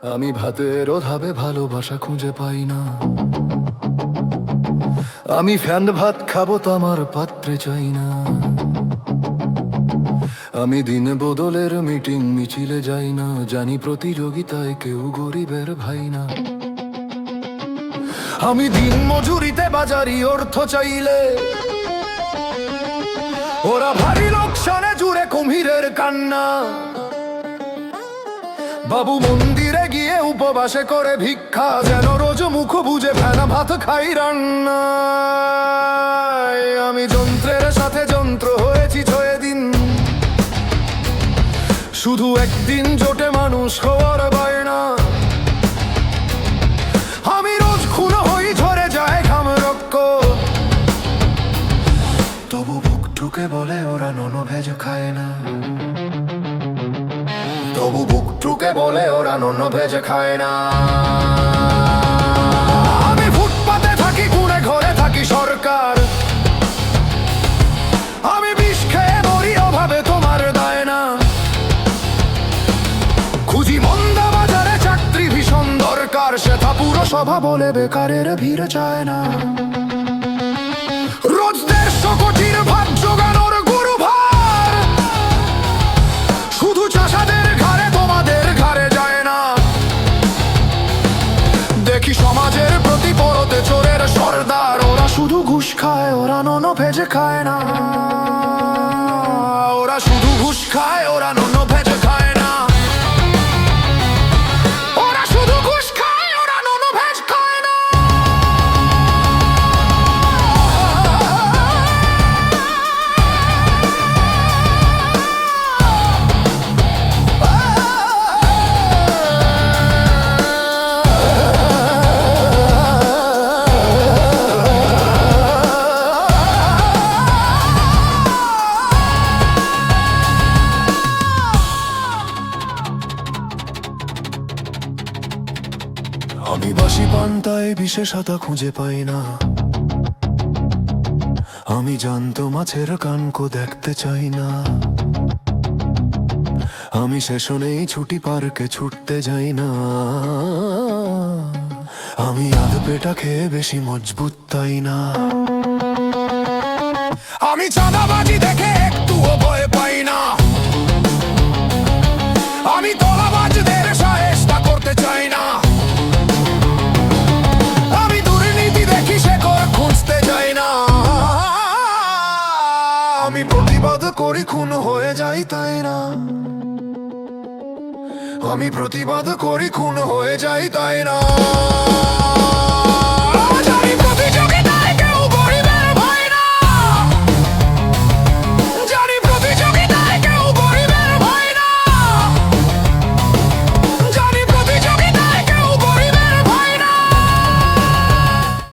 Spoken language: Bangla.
আমি ভাতের অভাবে ভালোবাসা খুঁজে পাই না। আমি ফ্যান ভাত খাবো তো আমার পাত্রে চাই না। আমি দিন বদলের মিটিং মিছিলে যাই না, জানি প্রতিযোগিতায় কেউ গরিবের ভাই না। আমি দিন মজুরিতে বাজারি অর্থ চাইলে ওরা ভারী লোকসানে জুড়ে কুমিরের কান্না। বাবু মন্দিরে গিয়ে উপবাসে করে ভিক্ষা, যেন রোজ মুখ বুঝে ফেনা ভাত খাই রান্না। আমি যন্ত্রের সাথে যন্ত্র হয়েছি 6 দিন, শুধু একদিন জোটে মানুষ হওয়ার বায়না। আমি রোজ খুন হই, ঝরে যায় ঘাম রক্ত, তবু বুক ঠুকে বলে ওরা ননভেজ খায় না। তবু বুক ঠুকে বলে ওরা ননভেজ খায় না। আমি ফুটপাতে থাকি, কুড়ে ঘরে থাকি সরকার। আমি বিষ খেয়ে মরি অভাবে, তোমার দায় না। খুঁজি মন্দা বাজারে চাকরি ভীষণ দরকার, সেটা পুরসভা বলে বেকারের ভিড় চায় না। রোজ 150 কোটির ভাত জোগানোর গুরু ভার শুধু চাষাদের ঘাড়ে, তোমাদের ঘাড়ে যায় না। দেখি সমাজের প্রতি পরতে চোরের সর্দার, ওরা শুধু ঘুষ খায়, ওরা ননভেজ খায় না। ওরা শুধু ঘুষ খায়, ওরা ননভেজ খায় না। ওরা শুধু ঘুষ খায়, ওরা ননভেজ খায় না। আমি বাসি পান্তায় বিশেষতা খুঁজে পাই না। আমি জ্যান্ত মাছের কানকো দেখতে চাই না। আমি সেশনেই ছুটি পার্কে ছুটতে যাই না। আমি আধ পেটা খেয়ে বেশি মজবুত তাই না। আমি চাঁদাবাজি দেখে একটুও ভয় পাই না। আমি তোলাবাজদের সাহেস্তা করতে চাই না। আমি দুর্নীতি দেখি শেকড় খুঁজতে যাই না। আমি প্রতিবাদ করি, খুন হয়ে যাই তাই না। আমি প্রতিবাদ করি, খুন হয়ে যাই তাই না।